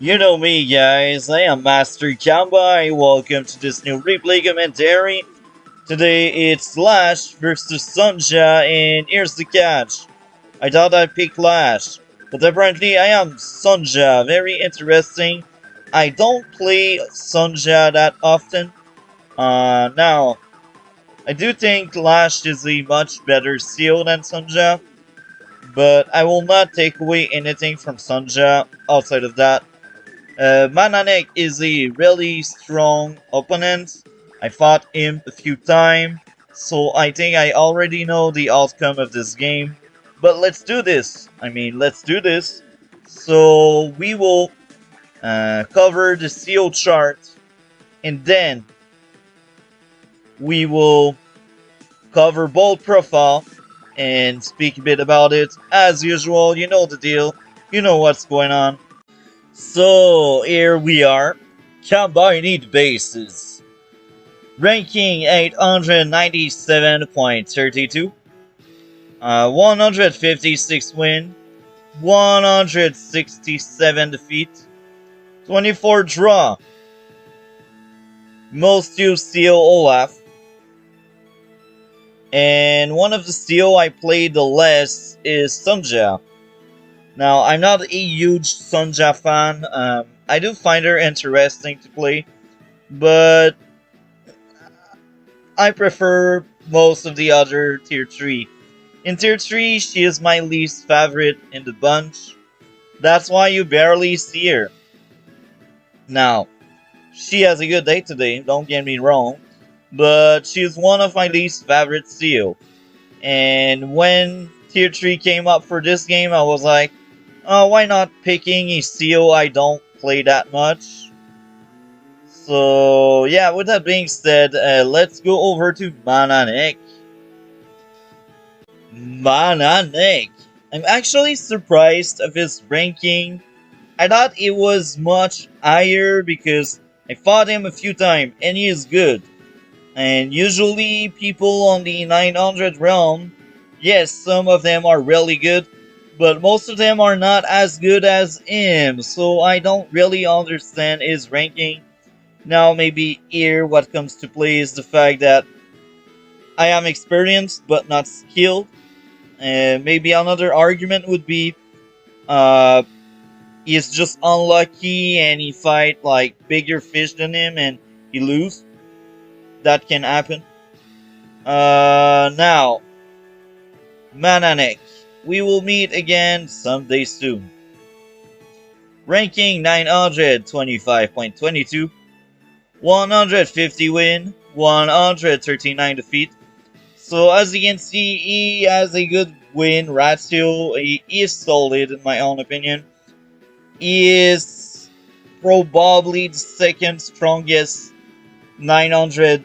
You know me, guys. I am Master Kambai. Welcome to this new replay commentary. Today it's Lash versus Sonja, and here's the catch. I thought I'd pick Lash, but apparently I am Sonja. Very interesting. I don't play Sonja that often. Now, I do think Lash is a much better seal than Sonja, but I will not take away anything from Sonja outside of that. Mananek is a really strong opponent. I fought him a few times, so I think I already know the outcome of this game. But let's do this. Let's do this. So we will cover the CO chart, and then we will cover bold profile and speak a bit about it. As usual, you know the deal. You know what's going on. So here we are. Combined bases. Ranking 897.32. 156 win. 167 defeat. 24 draw. Most used Steel Olaf. And one of the Steel I played the less is Sonja. Now, I'm not a huge Sonja fan. I do find her interesting to play, but I prefer most of the other Tier 3. In Tier 3, she is my least favorite in the bunch. That's why you barely see her. Now, she has a good day today, don't get me wrong, but she's one of my least favorite Seal. And when Tier 3 came up for this game, I was like, oh, why not picking a Seal I don't play that much? So, yeah, with that being said, let's go over to Mananek. Mananek. I'm actually surprised of his ranking. I thought it was much higher because I fought him a few times and he is good. And usually people on the 900 realm, yes, some of them are really good, but most of them are not as good as him, so I don't really understand his ranking. Now maybe here what comes to play is the fact that I am experienced but not skilled. And maybe another argument would be uh, he's just unlucky and he fight like bigger fish than him and he lose. That can happen. Now, Mananek. We will meet again someday soon. Ranking 925.22. 150 win. 139 defeat. So as you can see, he has a good win ratio. He is solid in my own opinion. He is probably the second strongest 900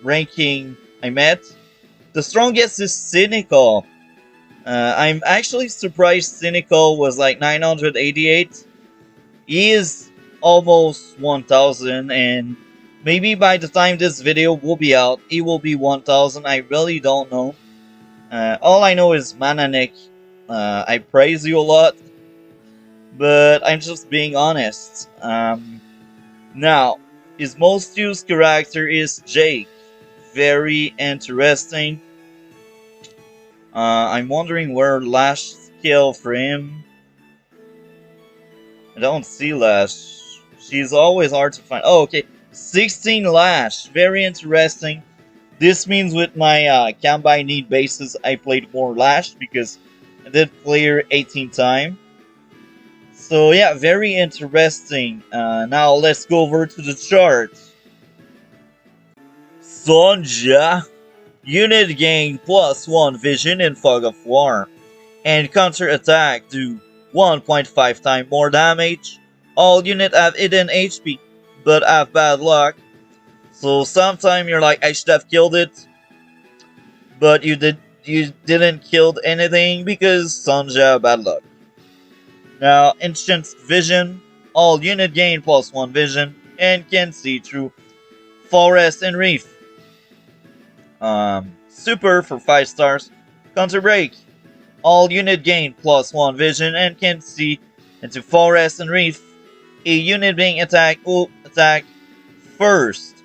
ranking I met. The strongest is Cynical. I'm actually surprised Cynical was like 988. He is almost 1000, and maybe by the time this video will be out, he will be 1000. I really don't know. All I know is Mananek. I praise you a lot, but I'm just being honest. Now, his most used character is Jake. Very interesting. I'm wondering where Lash skill for him. I don't see Lash. She's always hard to find. Oh, okay. 16 Lash. Very interesting. This means with my Kambai need bases, I played more Lash because I did play her 18 times. So yeah, very interesting. Now let's go over to the chart. Sonja. Unit gain +1 vision in Fog of War. And counter attack do 1.5 times more damage. All units have hidden HP, but have bad luck. So sometimes you're like, I should have killed it, but you didn't kill anything because Sonja bad luck. Now instant vision, all unit gain +1 vision and can see through forest and reef. Super for 5 stars. Counter break. All unit gain +1 vision and can see Into forest and reef, a unit being attacked will attack first.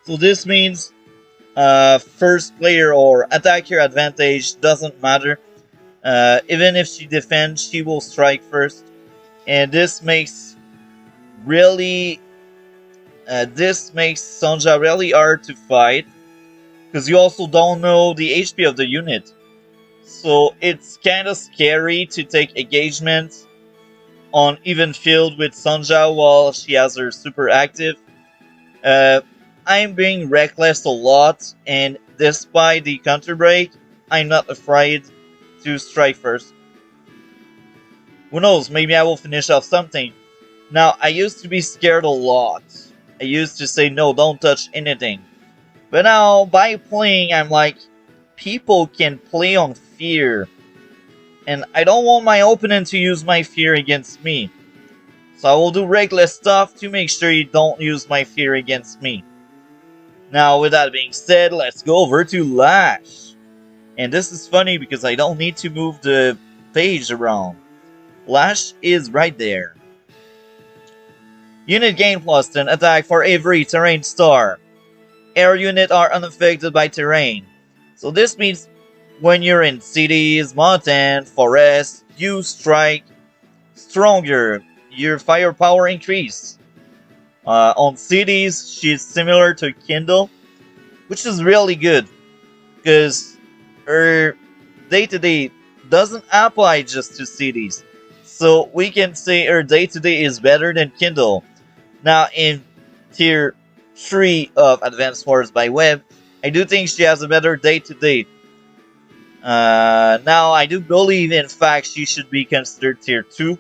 So this means first player or attacker advantage doesn't matter. Even if she defends, she will strike first, and really this makes Sonja really hard to fight because you also don't know the HP of the unit. So it's kind of scary to take engagement on even field with Sonja while she has her super active. Uh, I'm being reckless a lot, and despite the counter break, I'm not afraid to strike first. Who knows, maybe I will finish off something. Now, I used to be scared a lot. I used to say, no, don't touch anything. But now, by playing, I'm like, people can play on fear. And I don't want my opponent to use my fear against me. So I will do reckless stuff to make sure you don't use my fear against me. Now, with that being said, let's go over to Lash. And this is funny because I don't need to move the page around. Lash is right there. Unit gain plus 10 attack for every terrain star. Air units are unaffected by terrain. So this means when you're in cities, mountains, forests, you strike stronger. Your firepower increase. On cities, she's similar to Kindle, which is really good because her day-to-day doesn't apply just to cities. So we can say her day-to-day is better than Kindle. Now in tier 3 of Advanced Force by Web, I do think she has a better day-to-day. Now I do believe in fact she should be considered tier 2.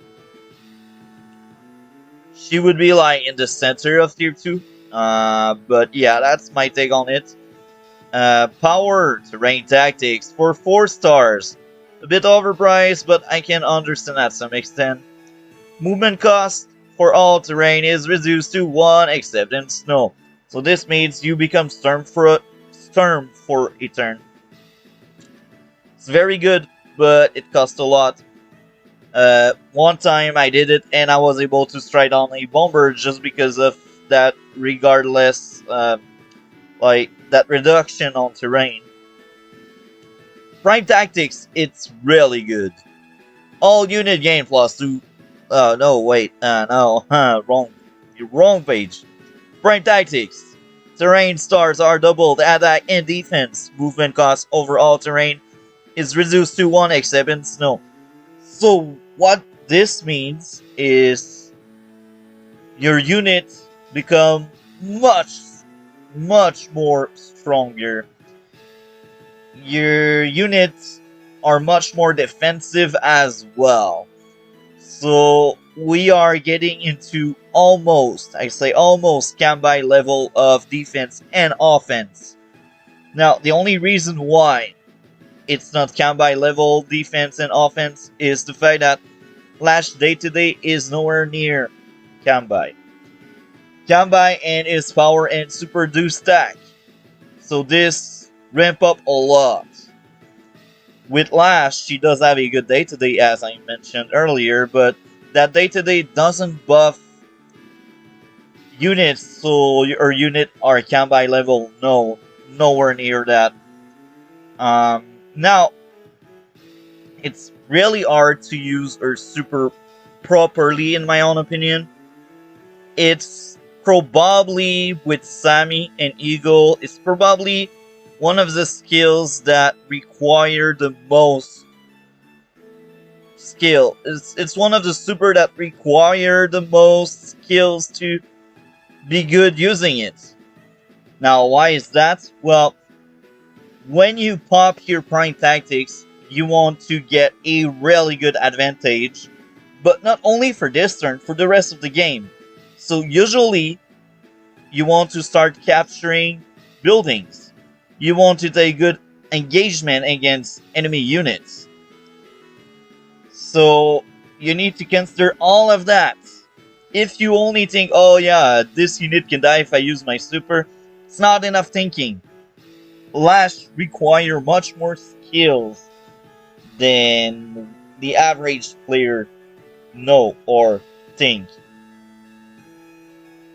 She would be like in the center of tier 2. But yeah, that's my take on it. Power terrain tactics for 4 stars. A bit overpriced, but I can understand at some extent. Movement cost for all terrain is reduced to 1 except in snow. So this means you become Storm for a turn. It's very good, but it costs a lot. One time I did it and I was able to strike on a bomber just because of that regardless, like that reduction on terrain. Prime Tactics, it's really good. All unit gain plus 2. Oh, no, wait. No. Wrong. Wrong page. Prime Tactics. Terrain stars are doubled. Attack and defense. Movement cost over all terrain is reduced to 1 except in snow. So, what this means is your units become much more stronger. Your units are much more defensive as well. So we are getting into almost, I say almost, Kambai level of defense and offense. Now, the only reason why it's not Kambai level defense and offense is the fact that Lash day-to-day is nowhere near Kambai. Kambai and his power and super do stack. So this ramp up a lot. With Lash, she does have a good day-to-day as I mentioned earlier, but that day-to-day doesn't buff units, so your unit are Kambai level. No, nowhere near that. Now, it's really hard to use her super properly in my own opinion. It's probably with Sammy and Eagle, it's probably one of the skills that require the most skill. It's one of the super that require the most skills to be good using it. Now, why is that? Well, when you pop your Prime Tactics, you want to get a really good advantage, but not only for this turn, for the rest of the game. So usually, you want to start capturing buildings. You want to take good engagement against enemy units. So you need to consider all of that. If you only think, oh yeah, this unit can die if I use my super, it's not enough thinking. Lash require much more skills than the average player know or think.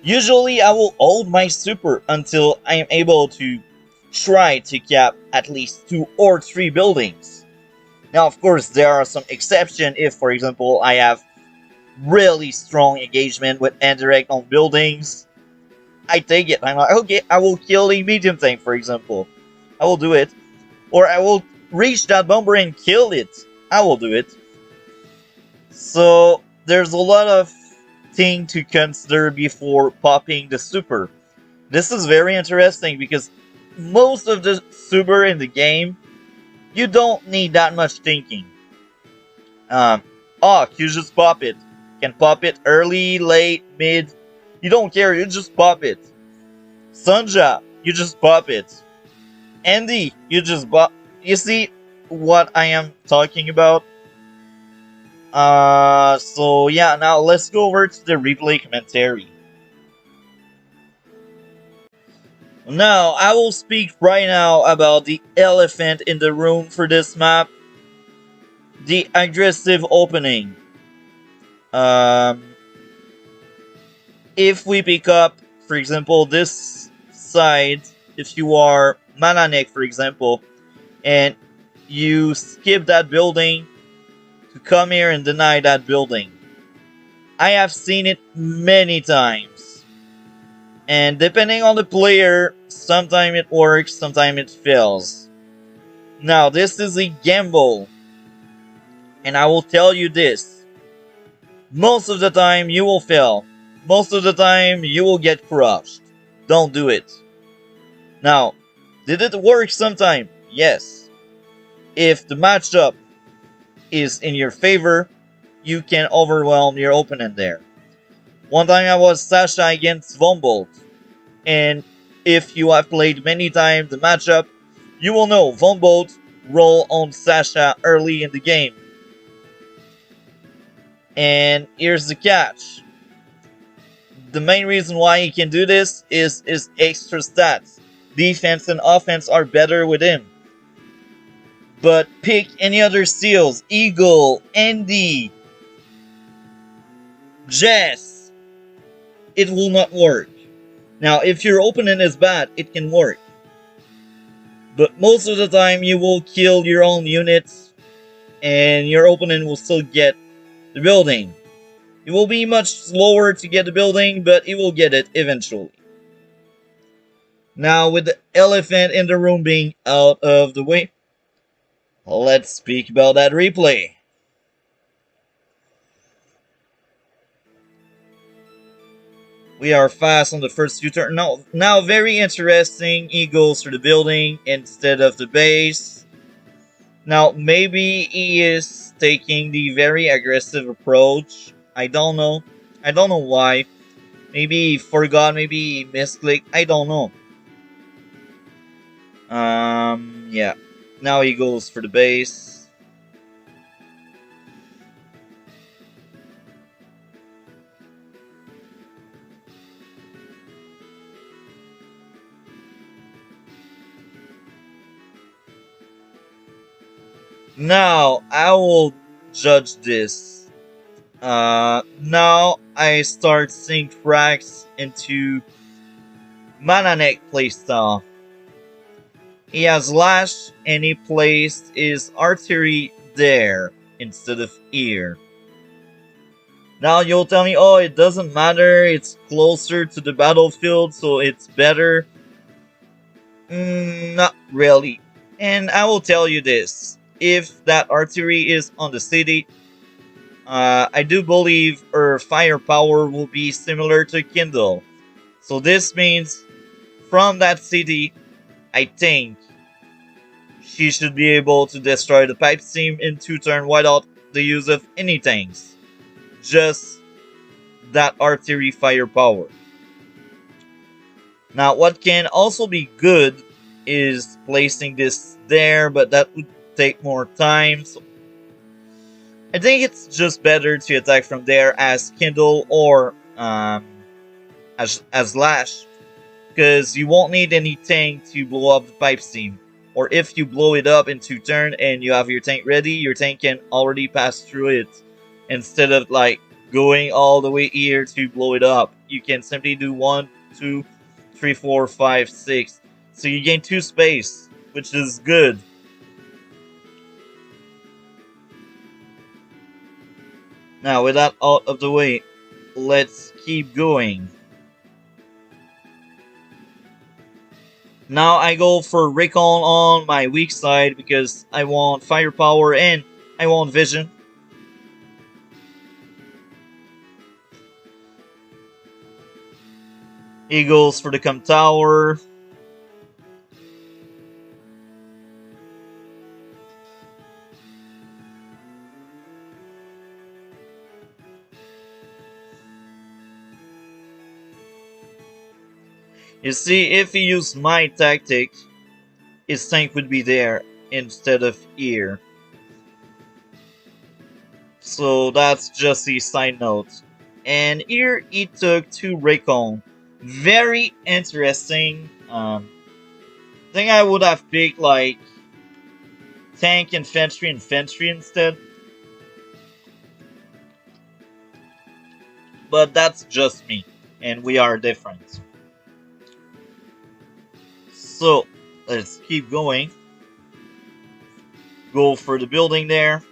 Usually I will hold my super until I am able to try to cap at least 2 or 3 buildings. Now of course there are some exceptions if for example I have really strong engagement with indirect on buildings. I take it. I'm like, okay, I will kill a medium tank for example. I will do it. Or I will reach that bomber and kill it. I will do it. So there's a lot of thing to consider before popping the super. This is very interesting because most of the super in the game, you don't need that much thinking. Um, you just pop it. You can pop it early, late, mid. You don't care. You just pop it. Sonja, you just pop it. Andy, you just pop. You see what I am talking about? So yeah, now let's go over to the replay commentary. Now, I will speak right now about the elephant in the room for this map. The aggressive opening. Um, if we pick up, for example, this side, if you are Mananek, for example, and you skip that building to come here and deny that building. I have seen it many times. And depending on the player, sometimes it works, sometimes it fails. Now, this is a gamble. And I will tell you this. Most of the time, you will fail. Most of the time, you will get crushed. Don't do it. Now, did it work sometime? Yes. If the matchup is in your favor, you can overwhelm your opponent there. One time I was Sasha against Vombolt. And if you have played many times the matchup, you will know Vombolt roll on Sasha early in the game. And here's the catch. The main reason why he can do this is his extra stats. Defense and offense are better with him. But pick any other steals. Eagle, Andy, Jess. It will not work. Now, if your opponent is bad, it can work. But most of the time, you will kill your own units, and your opponent will still get the building. It will be much slower to get the building, but it will get it eventually. Now, with the elephant in the room being out of the way, let's speak about that replay. We are fast on the first U-turn. Now, very interesting. He goes for the building instead of the base. Now, maybe he is taking the very aggressive approach. I don't know. I don't know why. Maybe he forgot. Maybe he misclicked. I don't know. Yeah. Now he goes for the base. Now, I will judge this. Now I start seeing cracks into Mananek playstyle. He has lash and he placed his artillery there instead of here. Now you'll tell me, oh, it doesn't matter, it's closer to the battlefield, so it's better. Not really. And I will tell you this. If that artillery is on the city, I do believe her firepower will be similar to Kindle. So this means from that city, I think she should be able to destroy the pipe steam in 2 turns without the use of any tanks. Just that artillery firepower. Now what can also be good is placing this there, but that would take more time. So I think it's just better to attack from there as Kindle or as Lash, because you won't need any tank to blow up the pipe steam. Or if you blow it up in 2 turns and you have your tank ready, your tank can already pass through it instead of like going all the way here to blow it up. You can simply do 1, 2, 3, 4, 5, 6. So you gain 2 space, which is good. Now with that out of the way, let's keep going. Now I go for recon on my weak side because I want firepower and I want vision. He goes for the come tower. You see, if he used my tactic, his tank would be there instead of here. So that's just a side note. And here he took 2 recon. Very interesting. I think I would have picked like tank infantry instead. But that's just me. And we are different. So let's keep going. Go for the building there.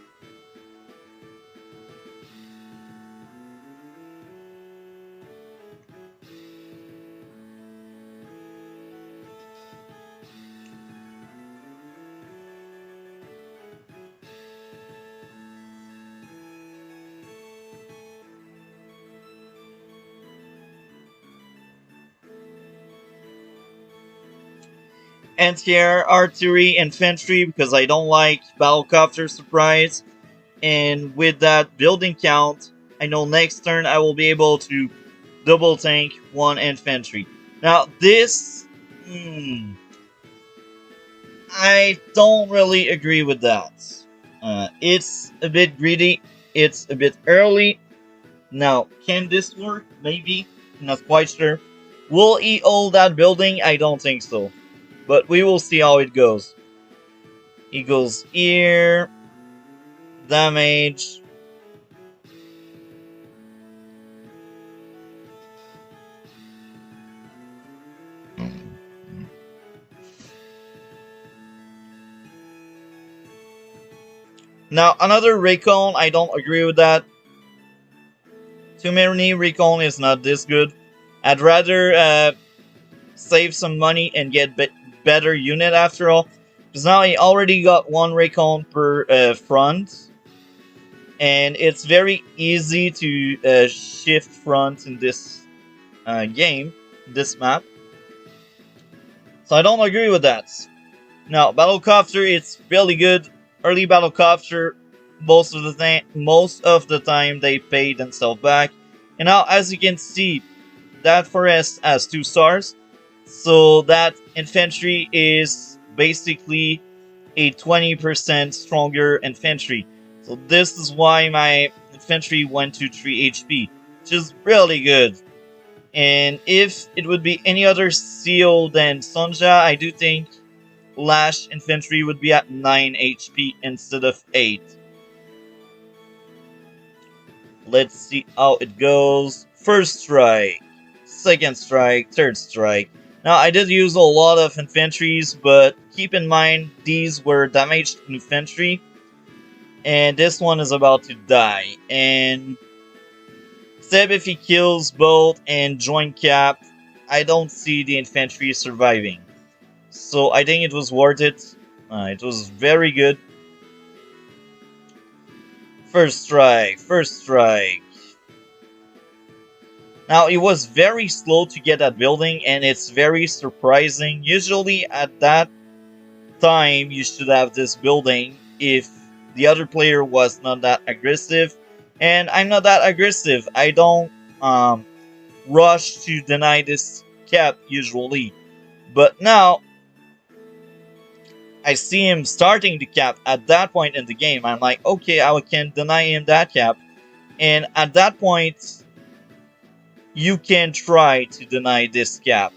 Anti-air artillery infantry because I don't like battlecopter surprise. And with that building count, I know next turn I will be able to double tank 1 infantry. Now this, I don't really agree with that. It's a bit greedy. It's a bit early. Now, can this work? Maybe. Not quite sure. Will he hold that building? I don't think so. But we will see how it goes. He goes here. Damage. Now, another recon, I don't agree with that. Too many recon is not this good. I'd rather save some money and get better unit after all. Because now he already got 1 recon per front. And it's very easy to shift front in this game, this map. So I don't agree with that. Now, battlecopter, it's really good. Early battlecopter, most of the time they pay themselves back. And now, as you can see, that forest has 2 stars, so that infantry is basically a 20% stronger infantry. So this is why my infantry went to 3 HP, which is really good. And if it would be any other seal than Sonja, I do think Lash infantry would be at 9 HP instead of 8. Let's see how it goes. First strike, second strike, third strike. Now I did use a lot of infantries, but keep in mind these were damaged infantry. And this one is about to die. And Seb, if he kills both and join cap, I don't see the infantry surviving. So I think it was worth it. It was very good. First strike, first strike. Now, it was very slow to get that building, and it's very surprising. Usually, at that time, you should have this building if the other player was not that aggressive. And I'm not that aggressive. I don't rush to deny this cap, usually. But now, I see him starting the cap at that point in the game. I'm like, okay, I can deny him that cap. And at that point, you can try to deny this cap.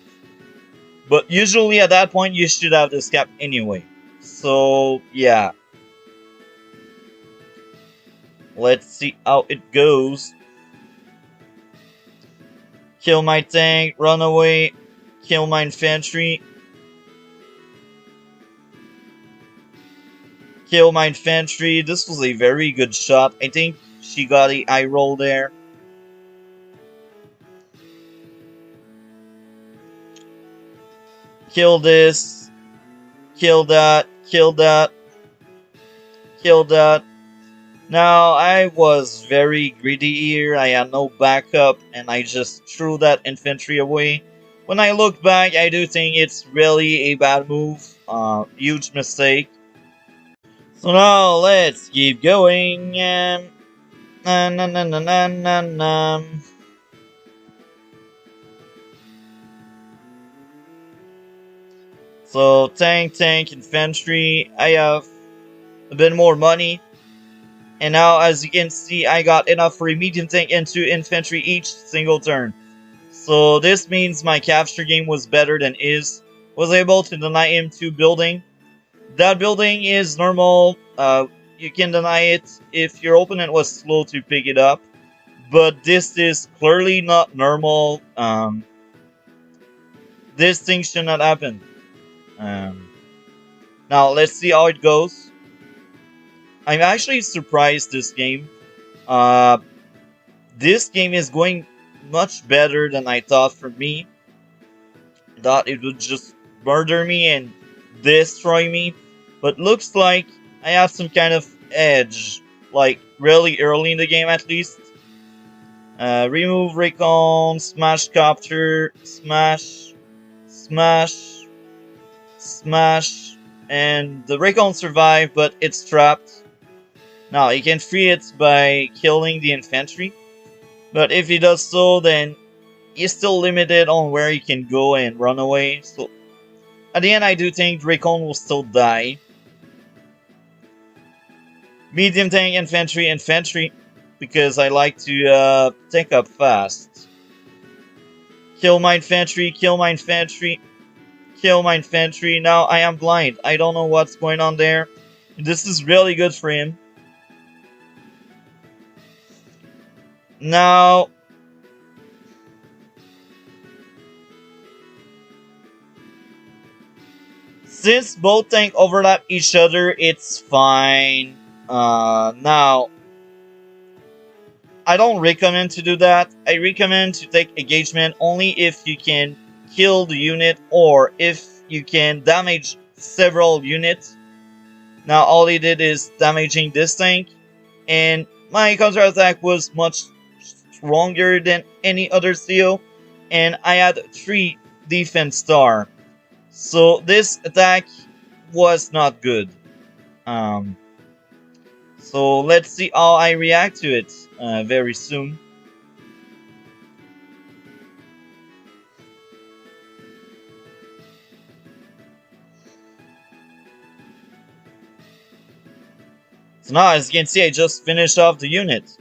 But usually at that point, you should have this cap anyway. So, yeah. Let's see how it goes. Kill my tank, run away, kill my infantry. Kill my infantry. This was a very good shot. I think she got a eye roll there. Kill this. Kill that. Kill that. Kill that. Now, I was very greedy here. I had no backup, and I just threw that infantry away. When I look back, I do think it's really a bad move. Huge mistake. So now, let's keep going. Na na na na na na na. So, tank, infantry. I have a bit more money. And now, as you can see, I got enough for a medium tank and 2 infantry each single turn. So this means my capture game was better than his. Was able to deny him 2 building. That building is normal. You can deny it if your opponent was slow to pick it up. But this is clearly not normal. This thing should not happen. Now let's see how it goes. I'm actually surprised this game. Uh, this game is going much better than I thought for me. I thought it would just murder me and destroy me. But looks like I have some kind of edge. Like really early in the game at least. Remove recon, smash copter, smash, smash, smash. And the recon survived, but it's trapped. Now, he can free it by killing the infantry. But if he does so, then he's still limited on where he can go and run away. So, at the end, I do think Dracon will still die. Medium tank, infantry. Because I like to tank up fast. Kill my infantry, kill my infantry. Kill my infantry. Now, I am blind. I don't know what's going on there. This is really good for him. Now, since both tanks overlap each other, it's fine. Now, I don't recommend to do that. I recommend to take engagement only if you can kill the unit or if you can damage several units. Now, all he did is damaging this tank, and my counterattack was much stronger than any other CO, and I had 3 defense star. So this attack was not good. So let's see how I react to it very soon. So now, as you can see, I just finished off the unit.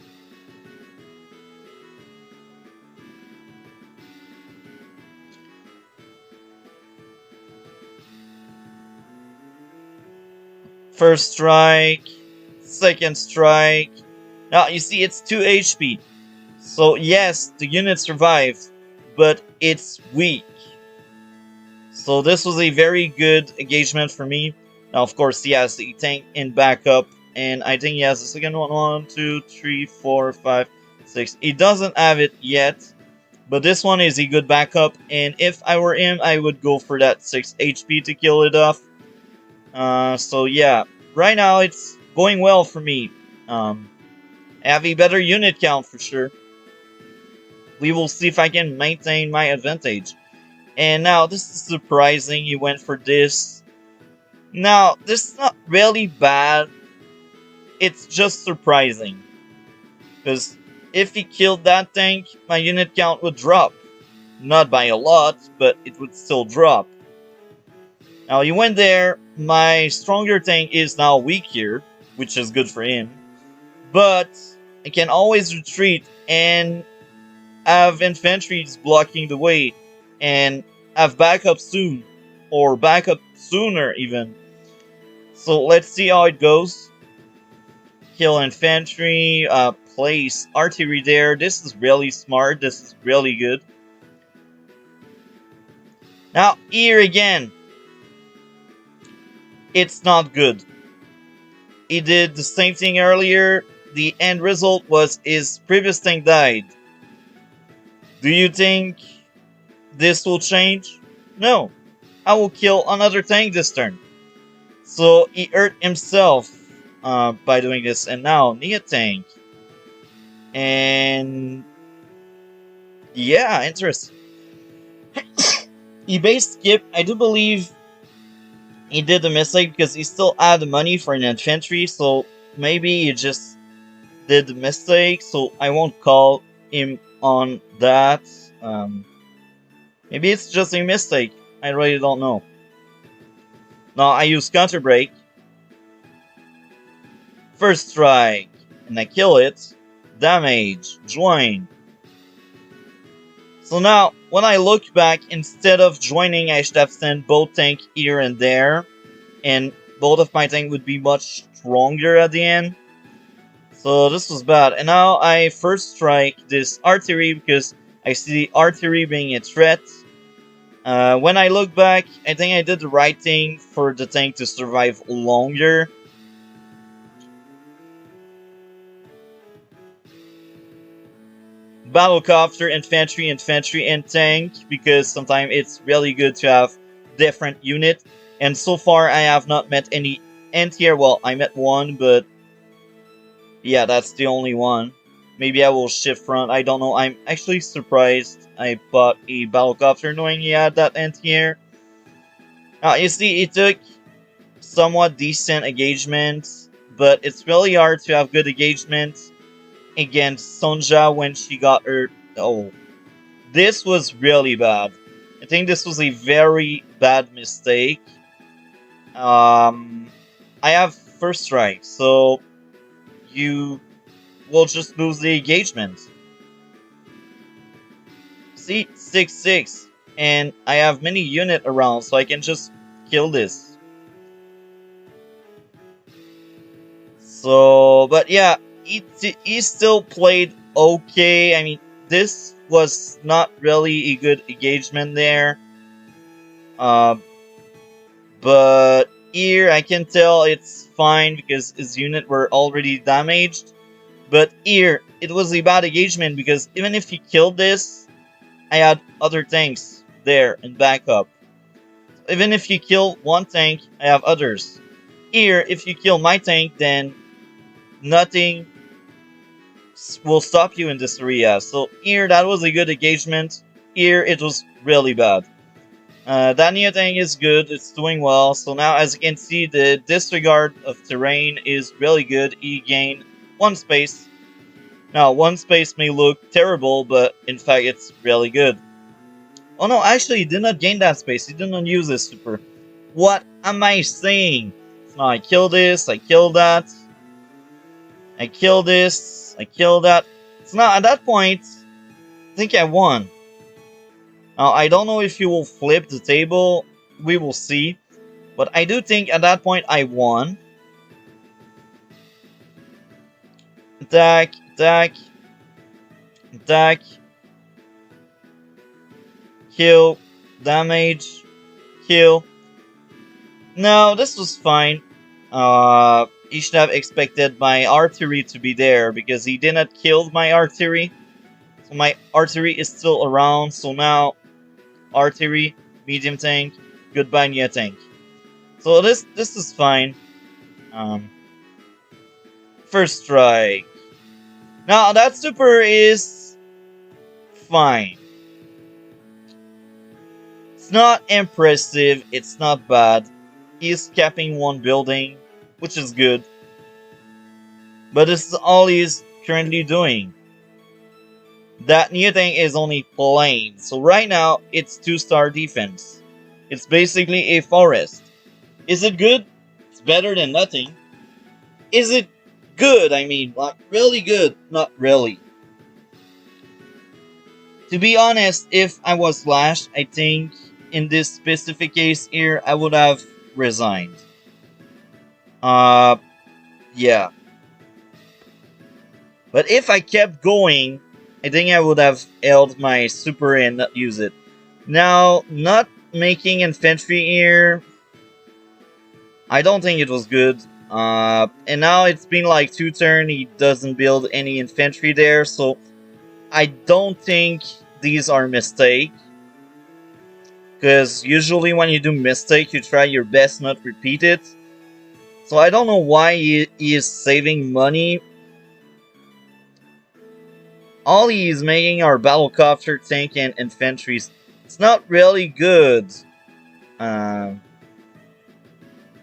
First strike, second strike. Now, you see, it's 2 HP. So, yes, the unit survived, but it's weak. So, this was a very good engagement for me. Now, of course, he has the tank in backup, and I think he has the second one. 1, 2, 3, 4, 5, 6. He doesn't have it yet, but this one is a good backup, and if I were him, I would go for that 6 HP to kill it off. So yeah, right now it's going well for me. I have a better unit count for sure. We will see if I can maintain my advantage. And now, this is surprising, he went for this. Now, this is not really bad. It's just surprising. Because if he killed that tank, my unit count would drop. Not by a lot, but it would still drop. Now, he went there. My stronger tank is now weak here, which is good for him. But I can always retreat and have infantries blocking the way and have backup soon, or backup sooner even. So let's see how it goes. kill infantry, place artillery there. This is really smart. This is really good. Now, here again, it's not good. He did the same thing earlier. The end result was his previous tank died. Do you think this will change? No. I will kill another tank this turn. So he hurt himself by doing this. And now, Nia tank. And yeah, interesting. He base skip. I do believe he did a mistake because he still had the money for an infantry. So maybe he just did the mistake. So I won't call him on that. Maybe it's just a mistake. I really don't know. Now I use counter break. First strike. And I kill it. Damage. Join. So now, when I look back, instead of joining, I should have sent both tank here and there. And both of my tank would be much stronger at the end. So this was bad. And now I first strike this artillery because I see the artillery being a threat. When I look back, I think I did the right thing for the tank to survive longer. Battlecopter, infantry, and tank, because sometimes it's really good to have different units. And so far, I have not met any anti-air. Well, I met one, but yeah, that's the only one. Maybe I will shift front. I don't know. I'm actually surprised I bought a battlecopter knowing he had that anti-air. Now, you see, it took somewhat decent engagement, but it's really hard to have good engagement against Sonja when she got her. Oh, this was really bad. I think this was a very bad mistake. I have first strike, so you will just lose the engagement. See, 6-6, and I have many unit around, so I can just kill this. So, but yeah, he still played okay. I mean, this was not really a good engagement there. But here I can tell it's fine because his unit were already damaged. But here, it was a bad engagement because even if he killed this, I had other tanks there in backup. Even if you kill one tank, I have others. Here, if you kill my tank, then nothing will stop you in this area. So here, that was a good engagement. Here, it was really bad. That new tank is good, it's doing well. So now, as you can see, the disregard of terrain is really good. He gained 1 space. Now, 1 space may look terrible, but in fact, it's really good. Oh no, actually, he did not gain that space. He did not use his super. What am I saying? So now I kill this, I kill that. I kill this, I kill that. So now, at that point, I think I won. Now, I don't know if you will flip the table. We will see. But I do think at that point I won. Attack, attack, attack. Kill, damage, kill. No, this was fine. He should have expected my artillery to be there because he did not kill my artillery. So my artillery is still around. So now, artillery, medium tank, goodbye Nia tank. So this is fine. First strike. Now that super is fine. It's not impressive, it's not bad. He's capping 1 building, which is good. But this is all he's currently doing. That new thing is only plain. So right now, it's 2-star defense. It's basically a forest. Is it good? It's better than nothing. Is it good? I mean, like, really good? Not really. To be honest, if I was Lash, I think in this specific case here, I would have resigned. Yeah. But if I kept going, I think I would have held my super and not use it. Now, not making infantry here, I don't think it was good. And now it's been like 2 turns, he doesn't build any infantry there, so I don't think these are mistakes. Because usually when you do mistake, you try your best not repeat it. So I don't know why he is saving money. All he is making are battlecopter, tank, and infantries. It's not really good. Um,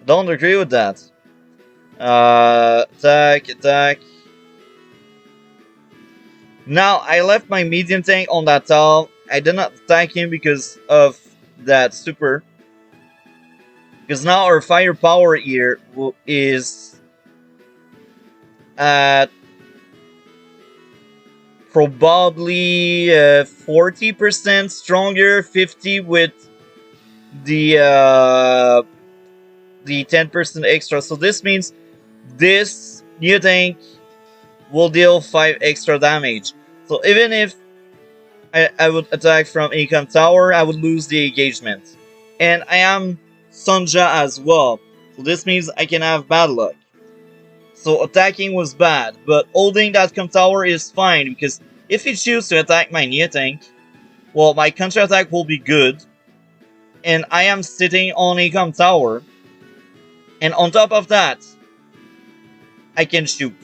don't agree with that. Attack, attack. Now, I left my medium tank on that tile. I did not attack him because of that super. Because now our firepower here is at probably 40% stronger, 50 with the 10% extra. So this means this new tank will deal 5 extra damage. So even if I would attack from Econ Tower, I would lose the engagement. And I am Sonja as well. So this means I can have bad luck. So attacking was bad, but holding that com tower is fine because if you choose to attack my near tank, well, my counter attack will be good, and I am sitting on a com tower, and on top of that, I can shoot.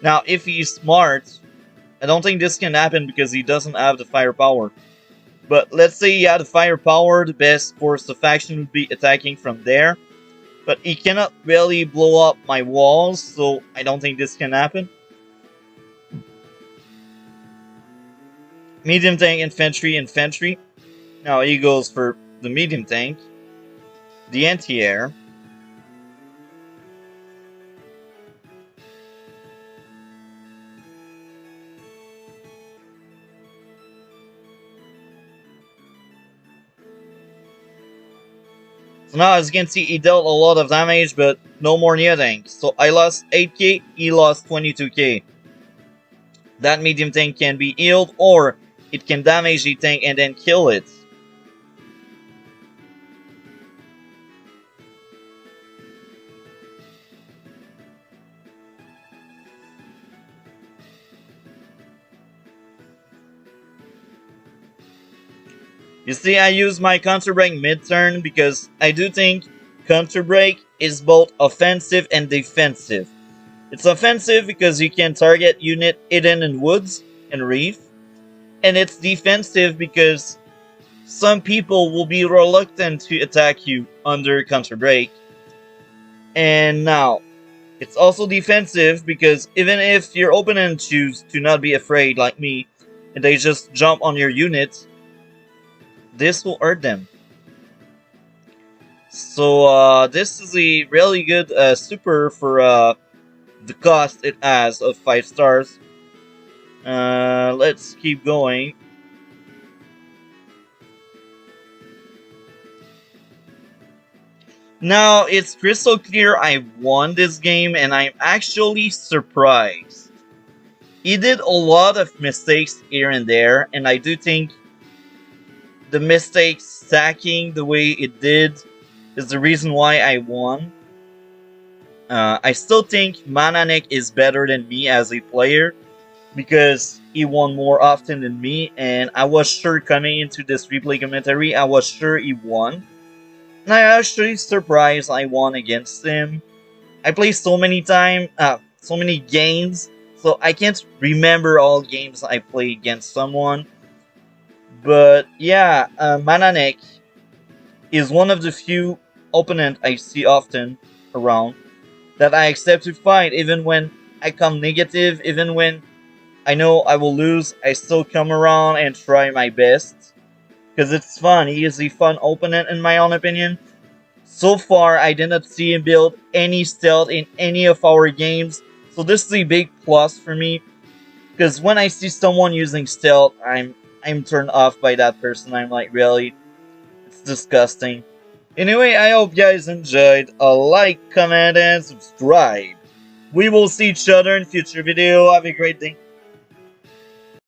Now, if he's smart, I don't think this can happen because he doesn't have the firepower. But let's say he had the firepower, the best course of action would be attacking from there. But he cannot really blow up my walls, so I don't think this can happen. Medium tank, infantry, infantry. Now he goes for the medium tank. The anti-air. So now as you can see, he dealt a lot of damage, but no more near tank. So I lost 8k, he lost 22k. That medium tank can be healed, or it can damage the tank and then kill it. You see, I use my counter break mid-turn because I do think counter break is both offensive and defensive. It's offensive because you can target unit hidden in woods and reef, and it's defensive because some people will be reluctant to attack you under counter break. And now, it's also defensive because even if your opponent choose to not be afraid like me, and they just jump on your unit, this will hurt them. So this is a really good super for the cost it has of 5 stars. Let's keep going. Now, it's crystal clear I won this game, and I'm actually surprised. He did a lot of mistakes here and there, and I do think the mistakes stacking the way it did is the reason why I won. I still think Mananek is better than me as a player because he won more often than me, and I was sure coming into this replay commentary, I was sure he won. And I actually surprised I won against him. I played so many so many games, so I can't remember all games I played against someone. But yeah, Mananek is one of the few opponents I see often around that I accept to fight even when I come negative, even when I know I will lose, I still come around and try my best. Because it's fun, he is a fun opponent in my own opinion. So far, I did not see him build any stealth in any of our games, so this is a big plus for me. Because when I see someone using stealth, I'm turned off by that person. I'm like, really? It's disgusting. Anyway, I hope you guys enjoyed. A like, comment, and subscribe. We will see each other in future video. Have a great day.